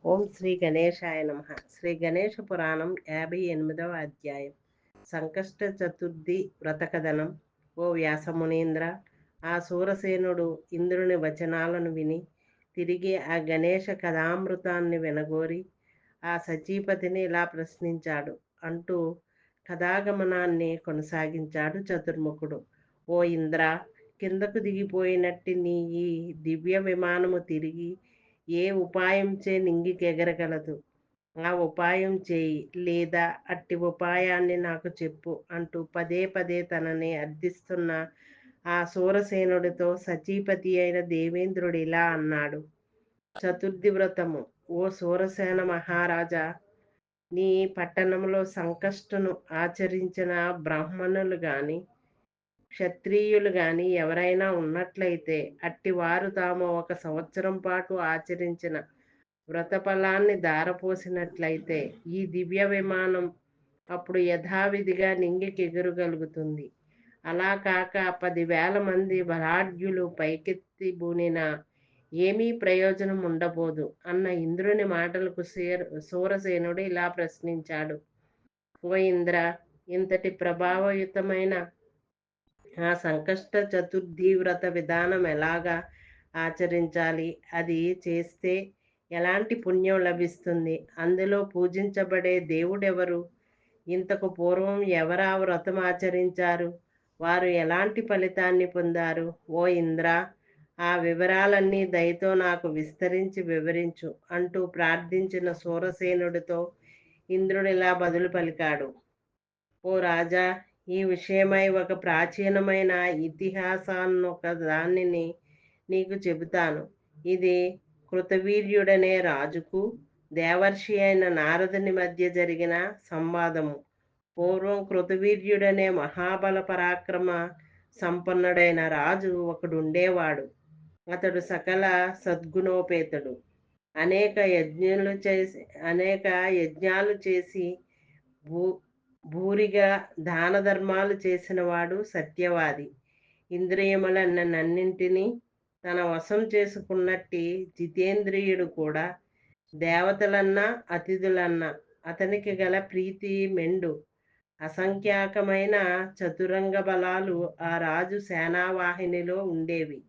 ఓం శ్రీ గణేశాయ నమః. శ్రీ గణేష పురాణం 58వ అధ్యాయం. సంకష్ట చతుర్థి వ్రతకథనం. ఓ వ్యాసమునీంద్ర, ఆ సూరసేనుడు ఇంద్రుని వచనాలను విని తిరిగి ఆ గణేష కథామృతాన్ని వినగోరి ఆ సచీపతిని ఇలా ప్రశ్నించాడు అంటూ కథాగమనాన్ని కొనసాగించాడు చతుర్ముఖుడు. ఓ ఇంద్ర, కిందకు దిగిపోయినట్టి నీ ఈ దివ్య విమానము తిరిగి ఏ ఉపాయంచే నింగికెగరగలదు? ఆ ఉపాయం చేయి, లేదా అట్టి ఉపాయాన్ని నాకు చెప్పు అంటూ పదే పదే తనని అర్థిస్తున్న ఆ సూరసేనుడితో సచీపతి అయిన దేవేంద్రుడు ఇలా అన్నాడు. చతుర్థి వ్రతము. ఓ సూరసేన మహారాజా, నీ పట్టణంలో సంకష్టను ఆచరించిన బ్రాహ్మణులు గాని క్షత్రియులు గాని ఎవరైనా ఉన్నట్లయితే అట్టివారు తాము 1 సంవత్సరం పాటు ఆచరించిన వ్రతఫలాన్ని ధారపోసినట్లయితే ఈ దివ్య విమానం అప్పుడు యథావిధిగా నింగికెగురగలుగుతుంది. అలా కాక 10,000 మంది బలాఢ్యులు పైకెత్తి బూనిన ఏమీ ప్రయోజనం ఉండబోదు అన్న ఇంద్రుని మాటలకు సూరసేనుడు ఇలా ప్రశ్నించాడు. ఓ ఇంద్ర, ఇంతటి ప్రభావయుతమైన ఆ సంకష్ట చతుర్థి వ్రత విధానం ఎలాగా ఆచరించాలి? అది చేస్తే ఎలాంటి పుణ్యం లభిస్తుంది? అందులో పూజించబడే దేవుడెవరు? ఇంతకు పూర్వం ఎవరా వ్రతం ఆచరించారు? వారు ఎలాంటి ఫలితాన్ని పొందారు? ఓ ఇంద్ర, ఆ వివరాలన్నీ దయతో నాకు విస్తరించి వివరించు అంటూ ప్రార్థించిన సూరసేనుడితో ఇంద్రుడిలా బదులు పలికాడు. ఓ రాజా, ఈ విషయమై ఒక ప్రాచీనమైన ఇతిహాసాన్నొక దానిని నీకు చెబుతాను. ఇది కృతవీర్యుడనే రాజుకు దేవర్షి అయిన నారదుని మధ్య జరిగిన సంవాదము. పూర్వం కృతవీర్యుడనే మహాబల పరాక్రమ సంపన్నుడైన రాజు ఒకడుండేవాడు. అతడు సకల సద్గుణోపేతుడు. అనేక యజ్ఞాలు చేసి భూ భూరిగా దాన ధర్మాలు చేసినవాడు సత్యవాది. ఇంద్రియములన్నింటినీ తన వశం చేసుకున్నట్టి జితేంద్రియుడు కూడా. దేవతలన్నా అతిథులన్నా అతనికి గల ప్రీతి మెండు. అసంఖ్యాకమైన చతురంగ బలాలు ఆ రాజు సేనావాహినిలో ఉండేవి.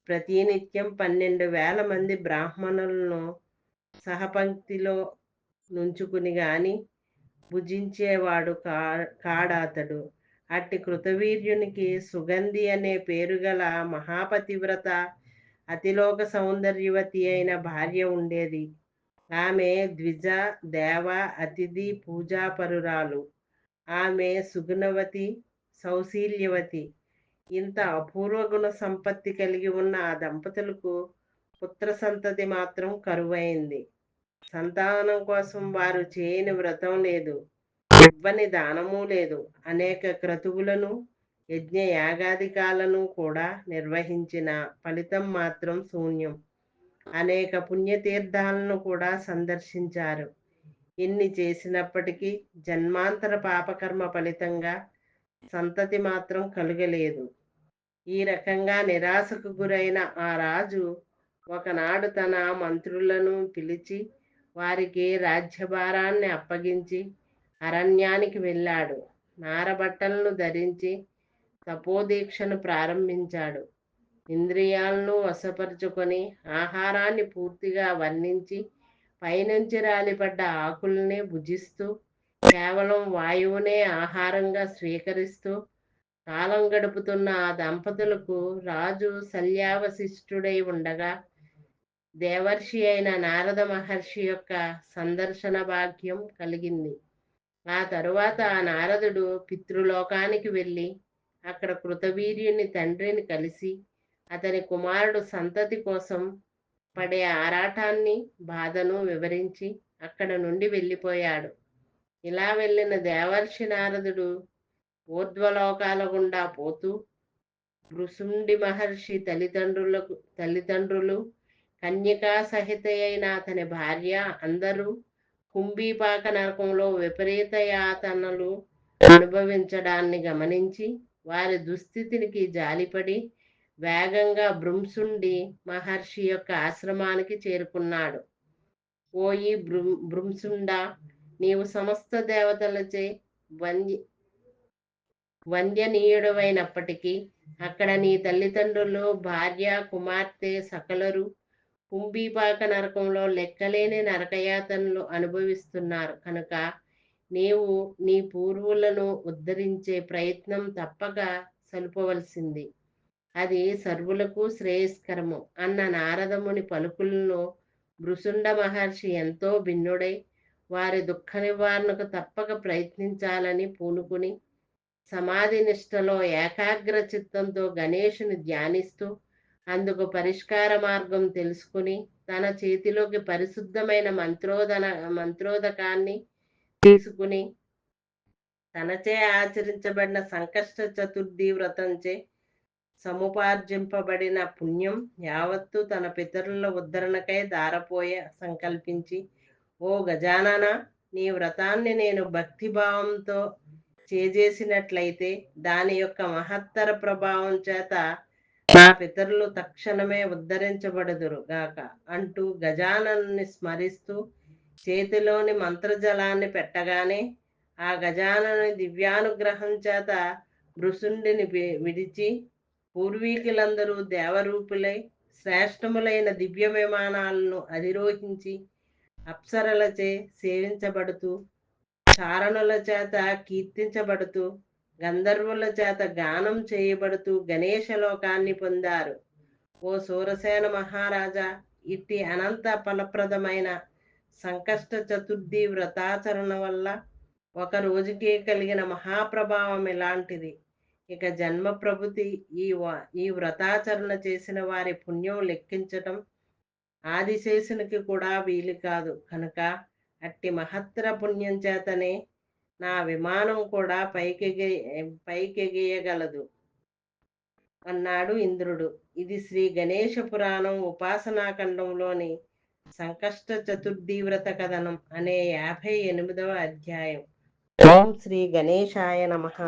ప్రతినిత్యం 12,000 మంది బ్రాహ్మణులను సహపంక్తిలో నుంచుకుని గాని భుజించేవాడు కాడాతడు. అట్టి కృతవీర్యునికి సుగంధి అనే పేరుగల మహాపతివ్రత అతిలోక సౌందర్యవతి అయిన భార్య ఉండేది. ఆమె ద్విజ, దేవ, అతిథి పూజాపరురాలు. ఆమె సుగుణవతి, సౌశీల్యవతి. ఇంత అపూర్వ గుణ సంపత్తి కలిగి ఉన్న ఆ దంపతులకు పుత్ర సంతతి మాత్రం కరువైంది. సంతానం కోసం వారు చేయని వ్రతం లేదు, ఇవ్వని దానము లేదు. అనేక క్రతువులను, యజ్ఞ యాగాదికాలను కూడా నిర్వహించిన ఫలితం మాత్రం శూన్యం. అనేక పుణ్యతీర్థాలను కూడా సందర్శించారు. ఇన్ని చేసినప్పటికీ జన్మాంతర పాపకర్మ ఫలితంగా సంతతి మాత్రం కలుగలేదు. ఈ రకంగా నిరాశకు గురైన ఆ రాజు ఒకనాడు తన మంత్రులను పిలిచి వారికి రాజ్యభారాన్ని అప్పగించి అరణ్యానికి వెళ్ళాడు. నారబట్టలను ధరించి తపోదీక్షను ప్రారంభించాడు. ఇంద్రియాలను వశపరుచుకొని ఆహారాన్ని పూర్తిగా వర్ణించి పైనుంచి రాలిపడ్డ ఆకుల్ని భుజిస్తూ కేవలం వాయువునే ఆహారంగా స్వీకరిస్తూ కాలం గడుపుతున్న ఆ దంపతులకు రాజు శల్యావశిష్ఠుడై ఉండగా దేవర్షి అయిన నారద మహర్షి యొక్క సందర్శన భాగ్యం కలిగింది. ఆ తరువాత ఆ నారదుడు పితృలోకానికి వెళ్ళి అక్కడ కృతవీర్యుని తండ్రిని కలిసి అతని కుమారుడు సంతతి కోసం పడే ఆరాటాన్ని, బాధను వివరించి అక్కడ నుండి వెళ్ళిపోయాడు. ఇలా వెళ్ళిన దేవర్షి నారదుడు ఊర్ధ్వలోకాల గుండా పోతూ భృశుండి మహర్షి తల్లిదండ్రులు, కన్యకా సహిత అయిన అతని భార్య అందరూ కుంభీపాక నరకంలో విపరీత యాతనలు అనుభవించడాన్ని గమనించి వారి దుస్థితికి జాలిపడి వేగంగా భృంశుండి మహర్షి యొక్క ఆశ్రమానికి చేరుకున్నాడు. ఓయి భృంశుండా, నీవు సమస్త దేవతలచే వంద్య వంద్యనీయుడవైనప్పటికీ అక్కడ నీ తల్లిదండ్రులు, భార్య, కుమార్తె సకలరు కుంభీపాక నరకంలో లెక్కలేని నరకయాతనలు అనుభవిస్తున్నారు కనుక నీవు నీ పూర్వులను ఉద్ధరించే ప్రయత్నం తప్పక సలుపవలసింది. అది సర్వులకు శ్రేయస్కరము అన్న నారదముని పలుకులను భృశుండ మహర్షి ఎంతో భిన్నుడై వారి దుఃఖ నివారణకు తప్పక ప్రయత్నించాలని పూనుకుని సమాధి నిష్టలో ఏకాగ్ర చిత్తంతో గణేశుని ధ్యానిస్తూ అందుకు పరిష్కార మార్గం తెలుసుకుని తన చేతిలోకి పరిశుద్ధమైన మంత్రోదకాన్ని తీసుకుని తనచే ఆచరించబడిన సంకష్ట చతుర్థి వ్రతంచే సముపార్జింపబడిన పుణ్యం యావత్తు తన పితరుల ఉద్ధరణకై దారపోయ సంకల్పించి, ఓ గజానన, నీ వ్రతాన్ని నేను భక్తిభావంతో చేసేసినట్లయితే దాని యొక్క మహత్తర ప్రభావం చేత నా పితరులు తక్షణమే ఉద్ధరించబడుదురు గాక అంటూ గజాననుని స్మరిస్తూ చేతిలోని మంత్రజలాన్ని పెట్టగానే ఆ గజాననుని దివ్యానుగ్రహం చేత భృశుండిని విడిచి పూర్వీకులందరూ దేవరూపులై శ్రేష్టములైన దివ్య విమానాలను అధిరోహించి అప్సరలచే సేవించబడుతూ చారణుల చేత కీర్తించబడుతూ గంధర్వుల చేత గానం చేయబడుతూ గణేశ లోకాన్ని పొందారు. ఓ సూరసేన మహారాజా, ఇట్టి అనంత ఫలప్రదమైన సంకష్ట చతుర్థి వ్రతాచరణ వల్ల ఒక రోజుకే కలిగిన మహాప్రభావం ఇలాంటిది. ఇక జన్మ ప్రభుతి ఈ వ్రతాచరణ చేసిన వారి పుణ్యం లెక్కించటం ఆదిశేషునికి కూడా వీలు కాదు కనుక అట్టి మహత్తర పుణ్యం చేతనే నా విమానం కూడా పైకెగియగలదు అన్నాడు ఇంద్రుడు. ఇది శ్రీ గణేష పురాణం ఉపాసనాఖండంలోని సంకష్ట చతుర్థి వ్రత కథనం అనే 58వ అధ్యాయం. ఓం శ్రీ గణేశాయ నమః.